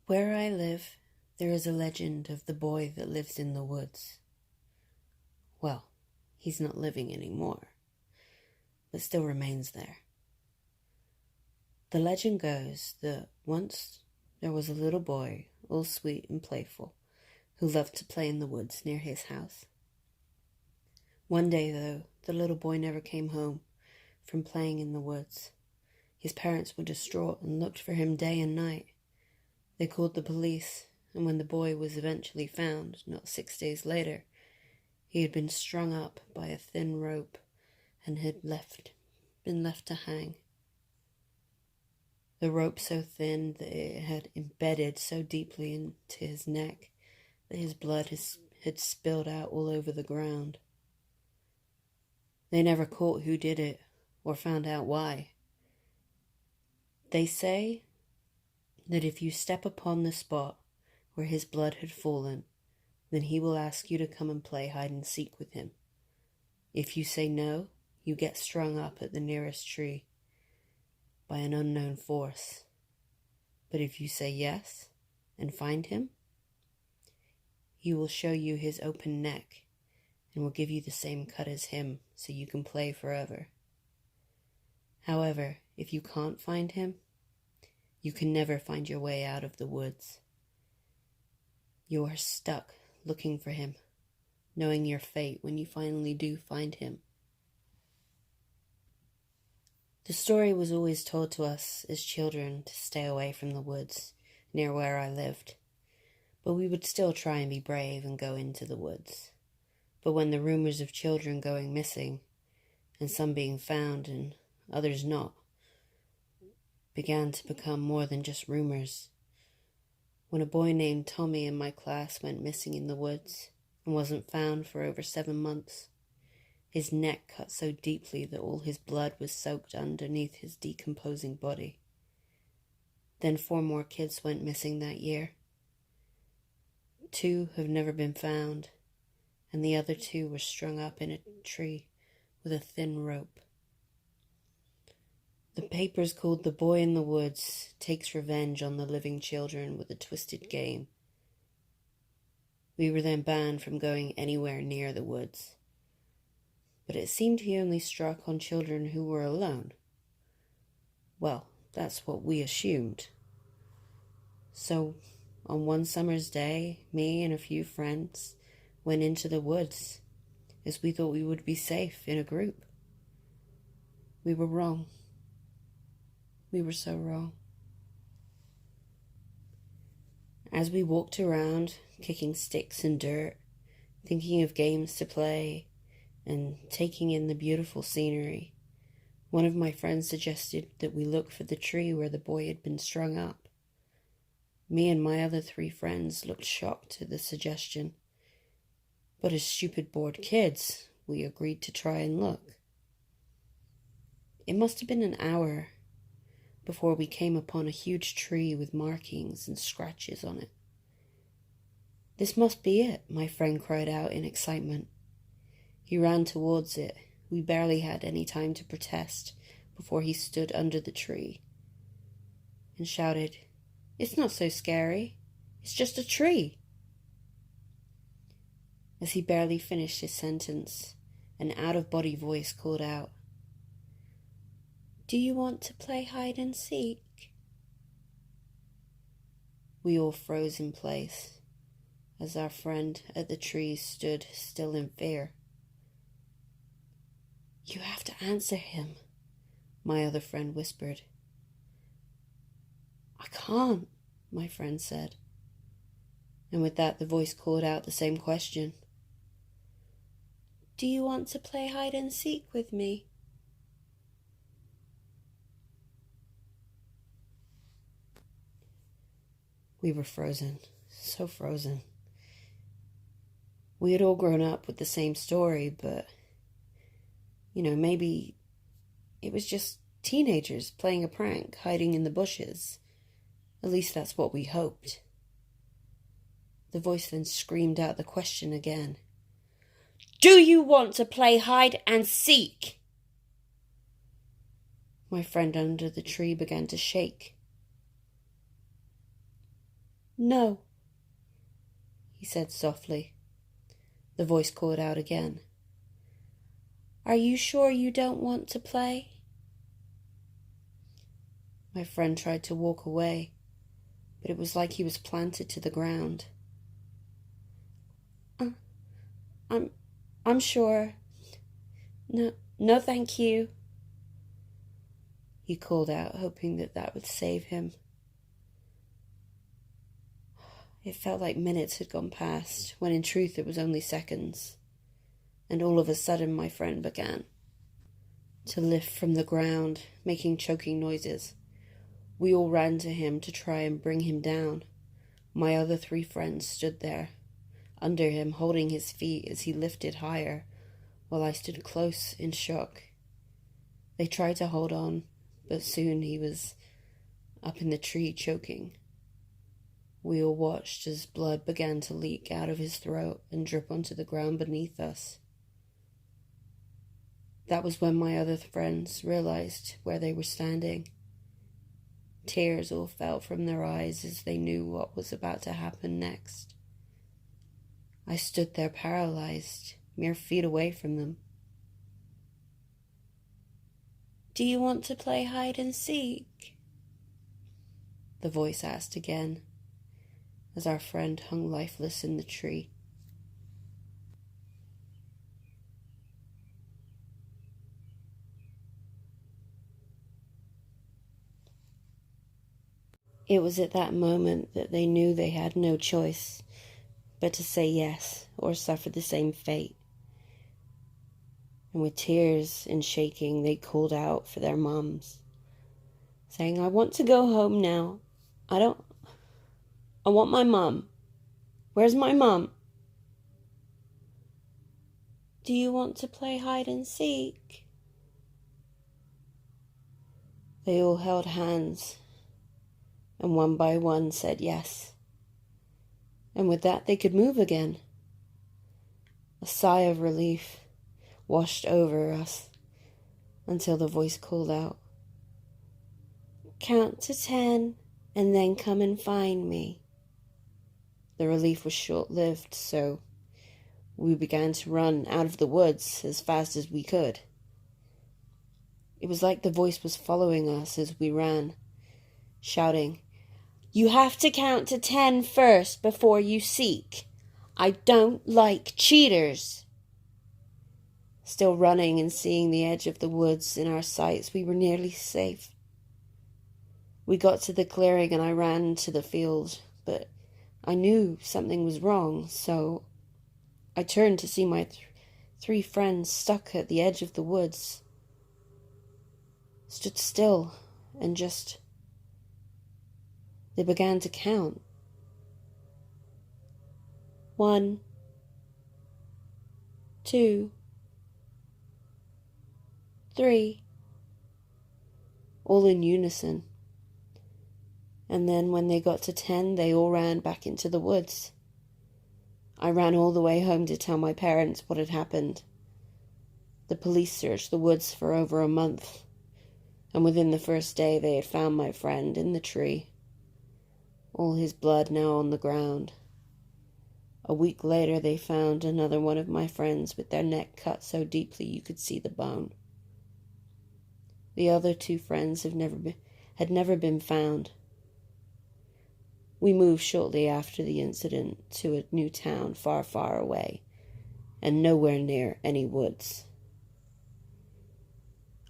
Where I live, there is a legend of the boy that lives in the woods. Well, he's not living anymore, but still remains there. The legend goes that once there was a little boy, all sweet and playful, who loved to play in the woods near his house. One day, though, the little boy never came home from playing in the woods. His parents were distraught and looked for him day and night. They called the police, and when the boy was eventually found, not 6 days later, he had been strung up by a thin rope and had been left to hang. The rope so thin that it had embedded so deeply into his neck that his blood had spilled out all over the ground. They never caught who did it or found out why. They say that if you step upon the spot where his blood had fallen, then he will ask you to come and play hide and seek with him. If you say no, you get strung up at the nearest tree by an unknown force. But if you say yes and find him, he will show you his open neck and will give you the same cut as him so you can play forever. However, if you can't find him, you can never find your way out of the woods. You are stuck looking for him, knowing your fate when you finally do find him. The story was always told to us as children to stay away from the woods near where I lived, but we would still try and be brave and go into the woods. But when the rumors of children going missing, and some being found and others not, began to become more than just rumors. When a boy named Tommy in my class went missing in the woods and wasn't found for over 7 months, his neck cut so deeply that all his blood was soaked underneath his decomposing body. Then 4 more kids went missing that year. 2 have never been found, and the other 2 were strung up in a tree with a thin rope. The papers called The Boy in the Woods Takes Revenge on the Living Children with a Twisted Game. We were then banned from going anywhere near the woods. But it seemed he only struck on children who were alone. Well, that's what we assumed. So, on one summer's day, me and a few friends went into the woods, as we thought we would be safe in a group. We were wrong. We were so wrong. As we walked around, kicking sticks and dirt, thinking of games to play, and taking in the beautiful scenery, one of my friends suggested that we look for the tree where the boy had been strung up. Me and my other 3 friends looked shocked at the suggestion, but as stupid bored kids, we agreed to try and look. It must have been an hour before we came upon a huge tree with markings and scratches on it. "This must be it," my friend cried out in excitement. He ran towards it. We barely had any time to protest before he stood under the tree and shouted, "It's not so scary. It's just a tree." As he barely finished his sentence, an out-of-body voice called out, "Do you want to play hide and seek?" We all froze in place as our friend at the tree stood still in fear. "You have to answer him," my other friend whispered. "I can't," my friend said. And with that, the voice called out the same question. "Do you want to play hide and seek with me?" We were frozen, so frozen. We had all grown up with the same story, but, maybe it was just teenagers playing a prank, hiding in the bushes. At least that's what we hoped. The voice then screamed out the question again. "Do you want to play hide and seek?" My friend under the tree began to shake. No, he said softly. The voice called out again. Are you sure you don't want to play? My friend tried to walk away, but it was like he was planted to the ground. I'm sure. No, thank you, he called out, hoping that would save him. It felt like minutes had gone past, when in truth it was only seconds. And all of a sudden my friend began to lift from the ground, making choking noises. We all ran to him to try and bring him down. My other 3 friends stood there, under him, holding his feet as he lifted higher, while I stood close in shock. They tried to hold on, but soon he was up in the tree choking. We all watched as blood began to leak out of his throat and drip onto the ground beneath us. That was when my other friends realized where they were standing. Tears all fell from their eyes as they knew what was about to happen next. I stood there paralyzed, mere feet away from them. Do you want to play hide and seek? The voice asked again, as our friend hung lifeless in the tree. It was at that moment that they knew they had no choice but to say yes or suffer the same fate. And with tears and shaking, they called out for their moms, saying, I want to go home now. I want my mom. Where's my mom? Do you want to play hide and seek? They all held hands, and one by one said yes. And with that, they could move again. A sigh of relief washed over us until the voice called out, Count to 10 and then come and find me. The relief was short-lived, so we began to run out of the woods as fast as we could. It was like the voice was following us as we ran, shouting, You have to count to 10 first before you seek. I don't like cheaters. Still running and seeing the edge of the woods in our sights, we were nearly safe. We got to the clearing and I ran to the field, but I knew something was wrong, so I turned to see my 3 friends stuck at the edge of the woods. Stood still and they began to count. 1, 2, 3, all in unison. And then when they got to 10, they all ran back into the woods. I ran all the way home to tell my parents what had happened. The police searched the woods for over a month, and within the first day they had found my friend in the tree, all his blood now on the ground. A week later they found another one of my friends with their neck cut so deeply you could see the bone. The other 2 friends had never been found. We moved shortly after the incident to a new town far, far away, and nowhere near any woods.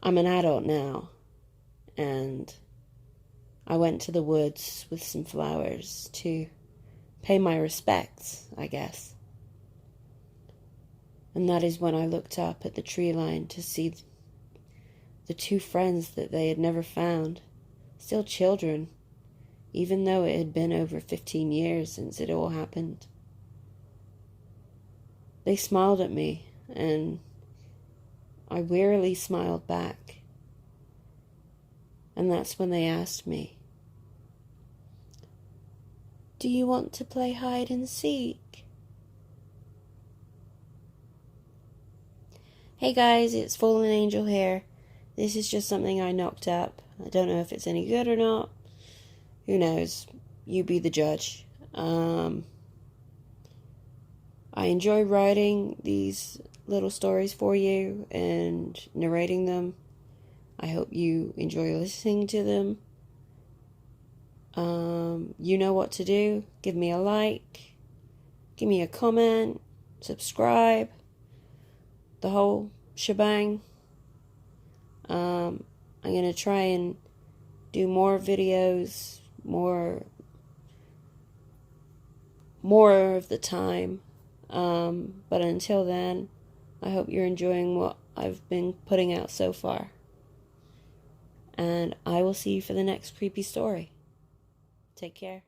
I'm an adult now, and I went to the woods with some flowers to pay my respects, I guess. And that is when I looked up at the tree line to see the 2 friends that they had never found, still children, even though it had been over 15 years since it all happened. They smiled at me, and I wearily smiled back. And that's when they asked me, Do you want to play hide and seek? Hey guys, it's Fallen Angel here. This is just something I knocked up. I don't know if it's any good or not. Who knows? You be the judge. I enjoy writing these little stories for you and narrating them. I hope you enjoy listening to them. You know what to do. Give me a like, give me a comment, subscribe, the whole shebang. I'm going to try and do more videos, more of the time. But until then, I hope you're enjoying what I've been putting out so far. And I will see you for the next creepy story. Take care.